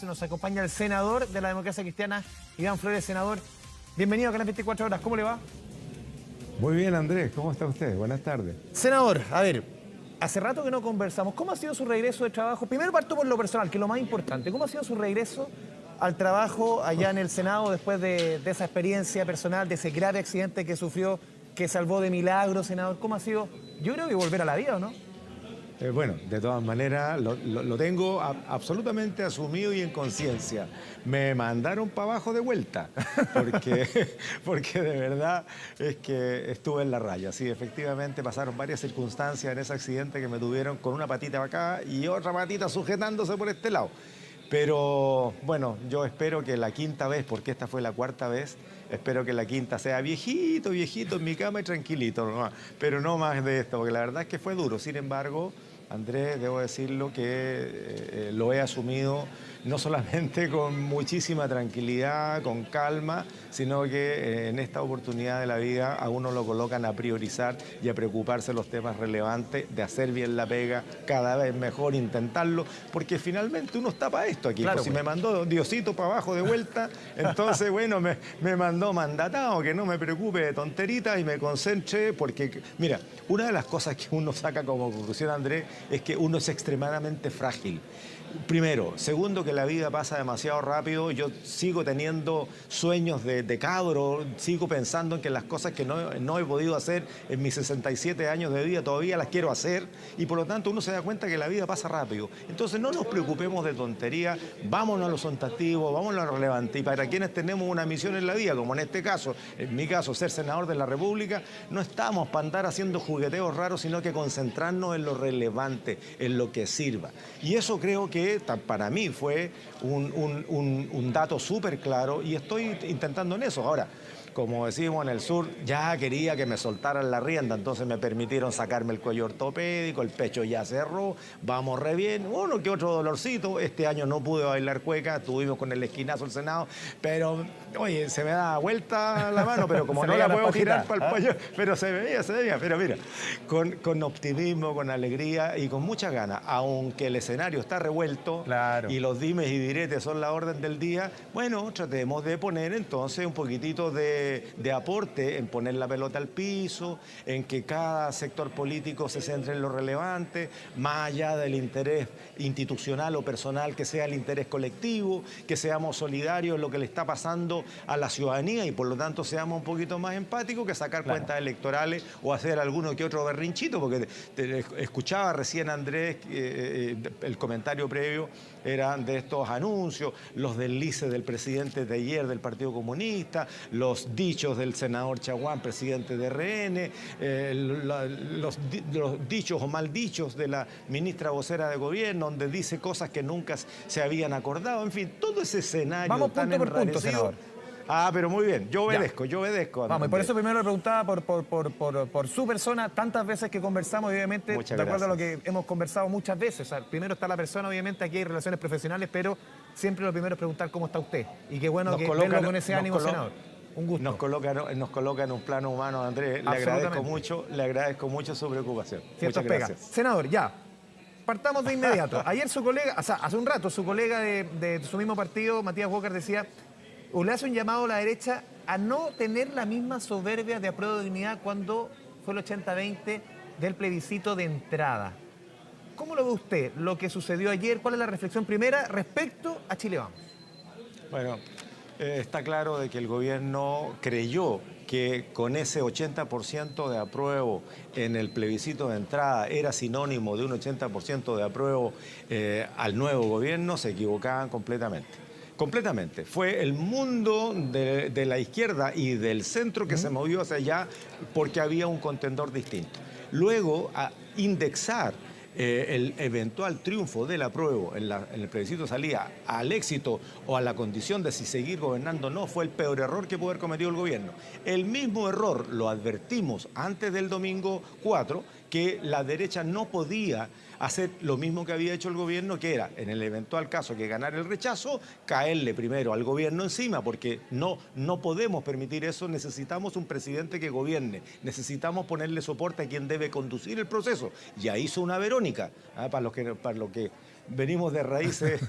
Nos acompaña el senador de la Democracia Cristiana, Iván Flores. Senador, bienvenido a Canal 24 Horas. ¿Cómo le va? Muy bien, Andrés. ¿Cómo está usted? Buenas tardes. Senador, a ver, hace rato que no conversamos. ¿Cómo ha sido su regreso de trabajo? Primero parto por lo personal, que es lo más importante. ¿Cómo ha sido su regreso al trabajo allá en el Senado después de esa experiencia personal, de ese grave accidente que sufrió, que salvó de milagro, senador? ¿Cómo ha sido? Yo creo que volver a la vida, ¿o no? Bueno, de todas maneras, lo tengo absolutamente asumido y en conciencia. Me mandaron para abajo de vuelta, porque de verdad es que estuve en la raya. Sí, efectivamente pasaron varias circunstancias en ese accidente que me tuvieron con una patita acá y otra patita sujetándose por este lado. Pero bueno, yo espero que la quinta vez, porque esta fue la cuarta vez, espero que la quinta sea viejito en mi cama y tranquilito, ¿no? Pero no más de esto, porque la verdad es que fue duro. Sin embargo, Andrés, debo decirlo que lo he asumido no solamente con muchísima tranquilidad, con calma, sino que en esta oportunidad de la vida a uno lo colocan a priorizar y a preocuparse de los temas relevantes, de hacer bien la pega, cada vez mejor intentarlo, porque finalmente uno está para esto aquí. Claro, pues si me mandó Diosito para abajo de vuelta, entonces bueno, me mandó mandatado, que no me preocupe de tonteritas y me concentre, porque mira, una de las cosas que uno saca como conclusión, Andrés, es que uno es extremadamente frágil. Primero. Segundo, que la vida pasa demasiado rápido. Yo sigo teniendo sueños de cabro, sigo pensando en que las cosas que no he podido hacer en mis 67 años de vida todavía las quiero hacer, y por lo tanto uno se da cuenta que la vida pasa rápido. Entonces no nos preocupemos de tonterías, vámonos a lo sustantivo, vámonos a lo relevante. Y para quienes tenemos una misión en la vida, como en este caso, en mi caso, ser senador de la República, no estamos para andar haciendo jugueteos raros, sino que concentrarnos en lo relevante, en lo que sirva. Y eso creo que para mí fue un dato súper claro, y estoy intentando en eso. Ahora, como decimos en el sur, ya quería que me soltaran la rienda, entonces me permitieron sacarme el cuello ortopédico, el pecho ya cerró, vamos re bien, uno que otro dolorcito. Este año no pude bailar cueca, estuvimos con el esquinazo del Senado, pero oye, se me da vuelta la mano, pero como no la puedo girar para el cuello, pero se veía, pero mira, con optimismo, con alegría y con muchas ganas, aunque el escenario está revuelto, Claro, y los dimes y diretes son la orden del día, bueno, tratemos de poner entonces un poquitito de aporte en poner la pelota al piso, en que cada sector político se centre en lo relevante, más allá del interés institucional o personal, que sea el interés colectivo, que seamos solidarios en lo que le está pasando a la ciudadanía y por lo tanto seamos un poquito más empáticos que sacar cuentas electorales o hacer alguno que otro berrinchito, porque escuchaba recién, Andrés, el comentario previo eran de estos anuncios, los deslices del presidente de ayer del Partido Comunista, los dichos del senador Chaguán, presidente de RN, los dichos o mal dichos de la ministra vocera de gobierno, donde dice cosas que nunca se habían acordado. En fin, todo ese escenario vamos tan punto por punto, enrarecido. senador. Pero muy bien, yo obedezco. Vamos, y por eso primero le preguntaba por su persona, tantas veces que conversamos, obviamente, Muchas de acuerdo a lo que gracias. hemos conversado muchas veces. O sea, primero está la persona, obviamente, aquí hay relaciones profesionales, pero siempre lo primero es preguntar cómo está usted. Y qué bueno que verlo con ese ánimo, senador. Un gusto. Nos coloca en un plano humano, Andrés. Le agradezco mucho su preocupación. Cierto, Muchas gracias. Senador, ya. Partamos de inmediato. Ayer su colega, o sea, hace un rato, su colega de su mismo partido, Matías Walker, decía, o le hace un llamado a la derecha a no tener la misma soberbia de apruebo de dignidad cuando fue el 80-20 del plebiscito de entrada. ¿Cómo lo ve usted, lo que sucedió ayer? ¿Cuál es la reflexión primera respecto a Chile Vamos? Bueno, está claro de que el gobierno creyó que con ese 80% de apruebo en el plebiscito de entrada era sinónimo de un 80% de apruebo al nuevo gobierno. Se equivocaban completamente. Completamente. Fue el mundo de la izquierda y del centro que se movió hacia allá porque había un contendor distinto. Luego, a indexar el eventual triunfo del apruebo en el plebiscito salía al éxito o a la condición de si seguir gobernando o no, fue el peor error que pudo haber cometido el gobierno. El mismo error lo advertimos antes del domingo 4, que la derecha no podía hacer lo mismo que había hecho el gobierno, que era, en el eventual caso que ganara el rechazo, caerle primero al gobierno encima, porque no podemos permitir eso. Necesitamos un presidente que gobierne, necesitamos ponerle soporte a quien debe conducir el proceso. Ya hizo una Verónica, para lo que venimos de raíces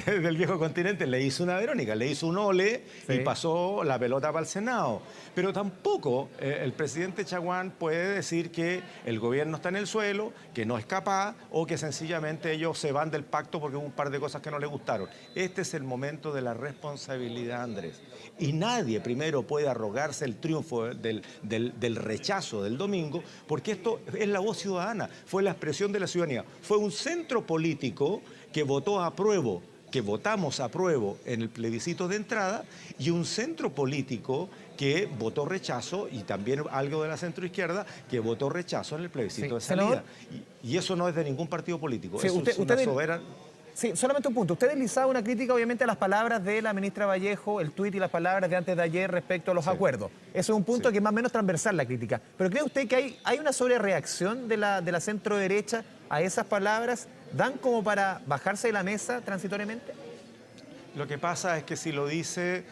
del viejo continente, le hizo una Verónica, le hizo un ole y pasó la pelota para el Senado. Pero tampoco el presidente Chaguán puede decir que el gobierno está en el suelo, que no es capaz o que sencillamente ellos se van del pacto porque hubo un par de cosas que no les gustaron. Este es el momento de la responsabilidad, Andrés. Y nadie primero puede arrogarse el triunfo del rechazo del domingo, porque esto es la voz ciudadana, fue la expresión de la ciudadanía. Fue un centro político que votó a prueba, que votamos a prueba en el plebiscito de entrada, y un centro político que votó rechazo, y también algo de la centroizquierda que votó rechazo en el plebiscito de salida. Y eso no es de ningún partido político, eso es una soberana... Sí, solamente un punto. Usted deslizaba una crítica, obviamente, a las palabras de la ministra Vallejo, el tuit y las palabras de antes de ayer respecto a los acuerdos. Eso es un punto que es más o menos transversal la crítica. ¿Pero cree usted que hay una sobrereacción de la centro-derecha a esas palabras? ¿Dan como para bajarse de la mesa transitoriamente? Lo que pasa es que si lo dice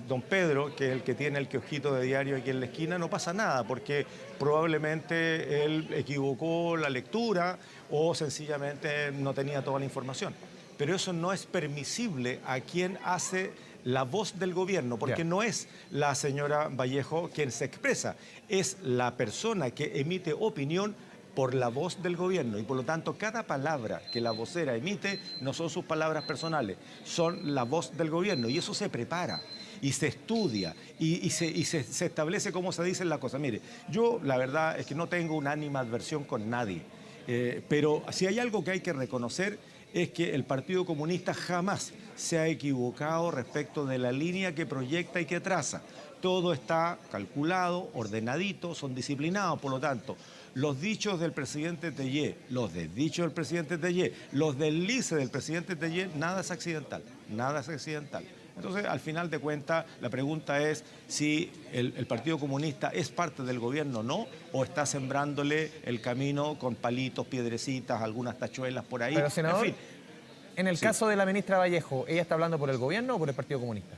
don Pedro, que es el que tiene el kiosquito de diario aquí en la esquina, no pasa nada, porque probablemente él equivocó la lectura o sencillamente no tenía toda la información. Pero eso no es permisible a quien hace la voz del gobierno, porque no es la señora Vallejo quien se expresa, es la persona que emite opinión por la voz del gobierno, y por lo tanto cada palabra que la vocera emite no son sus palabras personales, son la voz del gobierno, y eso se prepara y se estudia y se establece cómo se dicen las cosas. Mire, yo la verdad es que no tengo una animadversión con nadie, pero si hay algo que hay que reconocer es que el Partido Comunista jamás se ha equivocado respecto de la línea que proyecta y que traza. Todo está calculado, ordenadito, son disciplinados, por lo tanto, los dichos del presidente Tellé, los desdichos del presidente Tellé, los deslices del presidente Tellé, nada es accidental, nada es accidental. Entonces, al final de cuentas, la pregunta es si el Partido Comunista es parte del gobierno o no, o está sembrándole el camino con palitos, piedrecitas, algunas tachuelas por ahí. Pero, senador, en el caso de la ministra Vallejo, ¿ella está hablando por el gobierno o por el Partido Comunista?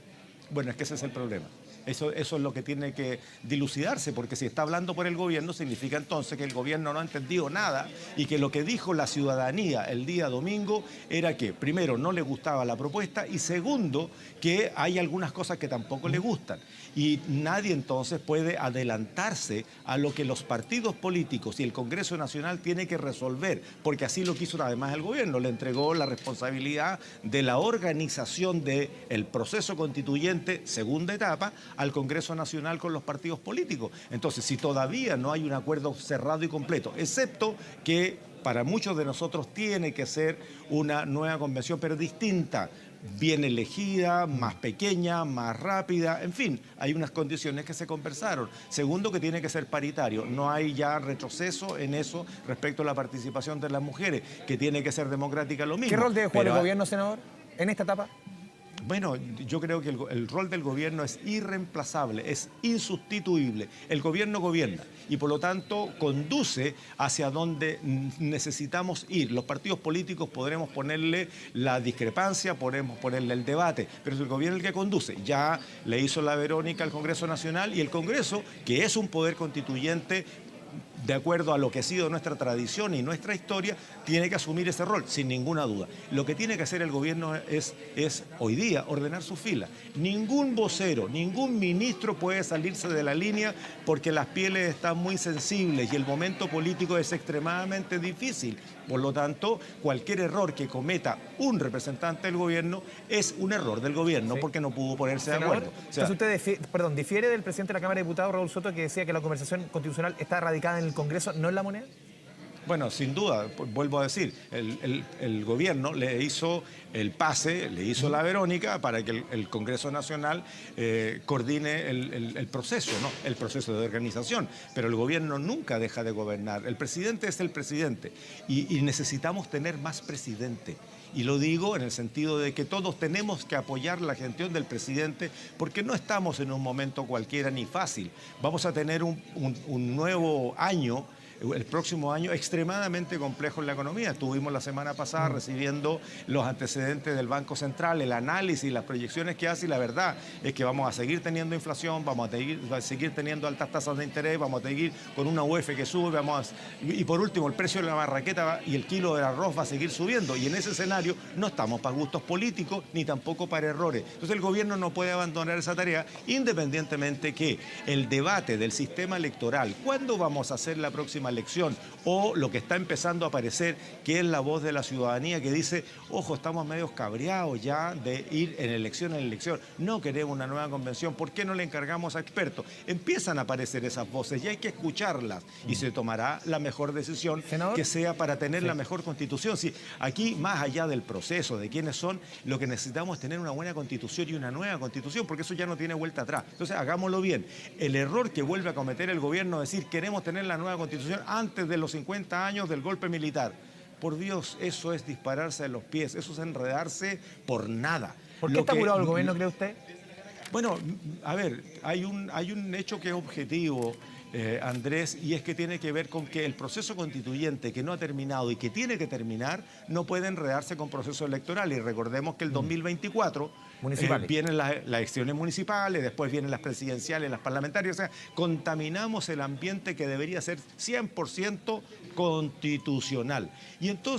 Bueno, es que ese es el problema. Eso es lo que tiene que dilucidarse, porque si está hablando por el gobierno, significa entonces que el gobierno no ha entendido nada y que lo que dijo la ciudadanía el día domingo era que, primero, no le gustaba la propuesta y, segundo, que hay algunas cosas que tampoco le gustan. Y nadie entonces puede adelantarse a lo que los partidos políticos y el Congreso Nacional tiene que resolver, porque así lo quiso además el gobierno, le entregó la responsabilidad de la organización del proceso constituyente, segunda etapa, al Congreso Nacional con los partidos políticos. Entonces, si todavía no hay un acuerdo cerrado y completo, excepto que para muchos de nosotros tiene que ser una nueva convención, pero distinta, bien elegida, más pequeña, más rápida, en fin, hay unas condiciones que se conversaron. Segundo, que tiene que ser paritario, no hay ya retroceso en eso respecto a la participación de las mujeres, que tiene que ser democrática lo mismo. ¿Qué rol debe jugar el gobierno, senador, en esta etapa? Bueno, yo creo que el rol del gobierno es irreemplazable, es insustituible. El gobierno gobierna y por lo tanto conduce hacia donde necesitamos ir. Los partidos políticos podremos ponerle la discrepancia, podremos ponerle el debate, pero es el gobierno el que conduce. Ya le hizo la Verónica al Congreso Nacional y el Congreso, que es un poder constituyente, de acuerdo a lo que ha sido nuestra tradición y nuestra historia, tiene que asumir ese rol, sin ninguna duda. Lo que tiene que hacer el gobierno es hoy día ordenar su fila. Ningún vocero, ningún ministro puede salirse de la línea porque las pieles están muy sensibles y el momento político es extremadamente difícil. Por lo tanto, cualquier error que cometa un representante del gobierno es un error del gobierno porque no pudo ponerse de acuerdo. O sea, entonces usted difiere del presidente de la Cámara de Diputados, Raúl Soto, que decía que la conversación constitucional está radicada en el Congreso, no en la moneda. Bueno, sin duda, vuelvo a decir, el gobierno le hizo el pase, le hizo la Verónica para que el Congreso Nacional coordine el proceso, ¿no? El proceso de organización. Pero el gobierno nunca deja de gobernar. El presidente es el presidente y necesitamos tener más presidente. Y lo digo en el sentido de que todos tenemos que apoyar la gestión del presidente porque no estamos en un momento cualquiera ni fácil. Vamos a tener un nuevo año el próximo año extremadamente complejo en la economía. Estuvimos la semana pasada recibiendo los antecedentes del Banco Central, el análisis, las proyecciones que hace, y la verdad es que vamos a seguir teniendo inflación, vamos a seguir teniendo altas tasas de interés, vamos a seguir con una UF que sube, y por último el precio de la marraqueta y el kilo del arroz va a seguir subiendo, y en ese escenario no estamos para gustos políticos ni tampoco para errores. Entonces el gobierno no puede abandonar esa tarea, independientemente que el debate del sistema electoral, ¿cuándo vamos a hacer la próxima elección? O lo que está empezando a aparecer, que es la voz de la ciudadanía que dice, ojo, estamos medios cabreados ya de ir en elección en elección, no queremos una nueva convención, ¿por qué no le encargamos a expertos? Empiezan a aparecer esas voces y hay que escucharlas, y se tomará la mejor decisión, ¿senador?, que sea para tener la mejor constitución. Sí, aquí, más allá del proceso, de quiénes son, lo que necesitamos es tener una buena constitución y una nueva constitución, porque eso ya no tiene vuelta atrás. Entonces, hagámoslo bien. El error que vuelve a cometer el gobierno es decir, queremos tener la nueva constitución antes de los 50 años del golpe militar. Por Dios, eso es dispararse en los pies, eso es enredarse por nada. ¿Por qué está apurado el gobierno, cree usted? Bueno, a ver, hay un hecho que es objetivo, Andrés, y es que tiene que ver con que el proceso constituyente que no ha terminado y que tiene que terminar no puede enredarse con procesos electorales. Y recordemos que el 2024 vienen las elecciones municipales, después vienen las presidenciales, las parlamentarias. O sea, contaminamos el ambiente que debería ser 100% constitucional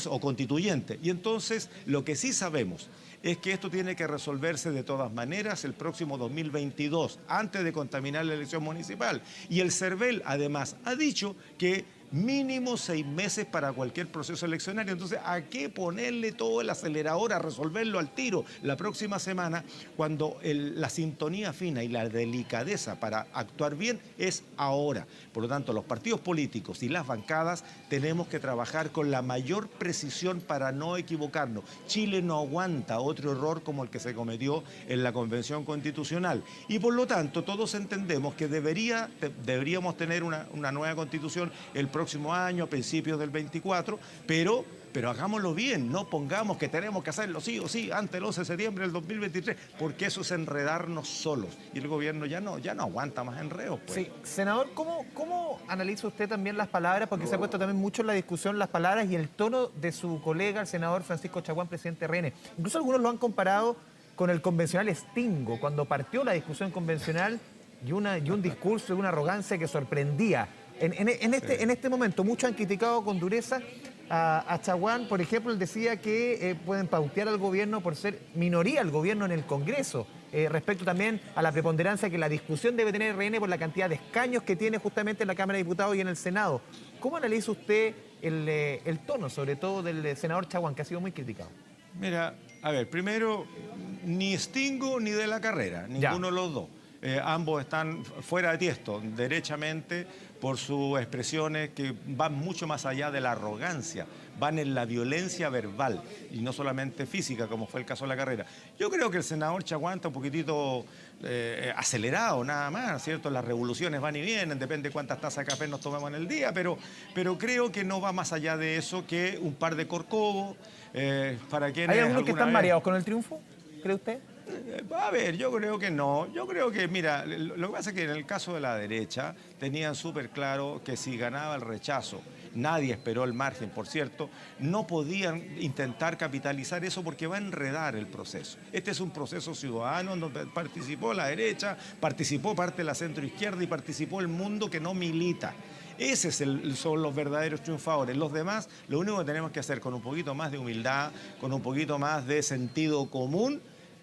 o constituyente. Y entonces lo que sí sabemos es que esto tiene que resolverse de todas maneras el próximo 2022, antes de contaminar la elección municipal. Y el CERVEL, además, ha dicho que mínimo 6 meses para cualquier proceso eleccionario. Entonces, ¿a qué ponerle todo el acelerador a resolverlo al tiro la próxima semana, cuando la sintonía fina y la delicadeza para actuar bien es ahora? Por lo tanto, los partidos políticos y las bancadas tenemos que trabajar con la mayor precisión para no equivocarnos. Chile no aguanta otro error como el que se cometió en la Convención Constitucional. Y por lo tanto, todos entendemos que deberíamos tener una nueva Constitución el próximo año, a principios del 24, pero hagámoslo bien, no pongamos que tenemos que hacerlo sí o sí antes del 11 de septiembre del 2023, porque eso es enredarnos solos, y el gobierno ya no aguanta más enredos. Pues. Sí, senador, ¿cómo analiza usted también las palabras? Porque se ha puesto también mucho en la discusión las palabras y el tono de su colega, el senador Francisco Chaguán, presidente de RN. Incluso algunos lo han comparado con el convencional Stingo, cuando partió la discusión convencional, y un discurso y una arrogancia que sorprendía. En este momento, muchos han criticado con dureza a Chaguán. Por ejemplo, él decía que pueden pautear al gobierno por ser minoría el gobierno en el Congreso, respecto también a la preponderancia que la discusión debe tener RN por la cantidad de escaños que tiene justamente en la Cámara de Diputados y en el Senado. ¿Cómo analiza usted el tono, sobre todo del senador Chaguán, que ha sido muy criticado? Mira, a ver, primero, ni Stingo ni de la Carrera, ninguno de los dos. Ambos están fuera de tiesto, derechamente, por sus expresiones que van mucho más allá de la arrogancia, van en la violencia verbal y no solamente física, como fue el caso de la Carrera. Yo creo que el senador Chaguán está un poquitito acelerado, nada más, ¿cierto? Las revoluciones van y vienen, depende cuántas tazas de café nos tomemos en el día, pero creo que no va más allá de eso que un par de corcovos. Para quienes ¿Hay algunos que están mareados con el triunfo, cree usted? A ver, yo creo que no. Yo creo que, mira, lo que pasa es que en el caso de la derecha tenían súper claro que si ganaba el rechazo, nadie esperó el margen, por cierto, no podían intentar capitalizar eso porque va a enredar el proceso. Este es un proceso ciudadano en donde participó la derecha, participó parte de la centroizquierda y participó el mundo que no milita. Esos son los verdaderos triunfadores. Los demás, lo único que tenemos que hacer con un poquito más de humildad, con un poquito más de sentido común,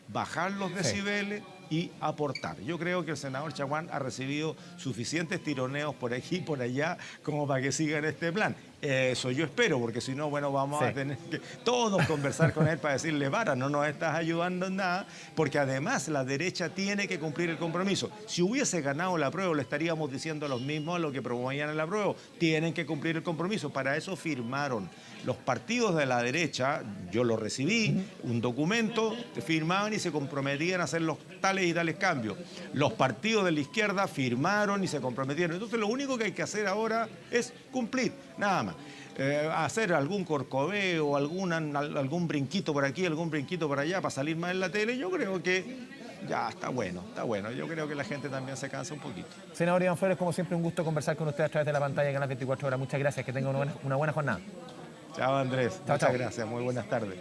bajar los decibeles y aportar. Yo creo que el senador Chaguán ha recibido suficientes tironeos por aquí y por allá como para que siga en este plan. Eso yo espero, porque si no, bueno, vamos a tener que todos conversar con él para decirle, para, no nos estás ayudando en nada, porque además la derecha tiene que cumplir el compromiso. Si hubiese ganado la prueba, le estaríamos diciendo los mismos a lo que promovían en la prueba. Tienen que cumplir el compromiso. Para eso firmaron. Los partidos de la derecha, yo lo recibí, un documento, firmaban y se comprometían a hacer los tales y tales cambios. Los partidos de la izquierda firmaron y se comprometieron. Entonces lo único que hay que hacer ahora es cumplir, nada más. Hacer algún corcoveo, algún brinquito por aquí, algún brinquito por allá para salir más en la tele. Yo creo que ya está bueno, está bueno. Yo creo que la gente también se cansa un poquito. Senador Iván Flores, como siempre, un gusto conversar con usted a través de la pantalla en las 24 horas. Muchas gracias, que tenga una buena jornada. Chao Andrés, Chao, muchas chao. gracias, muy buenas tardes.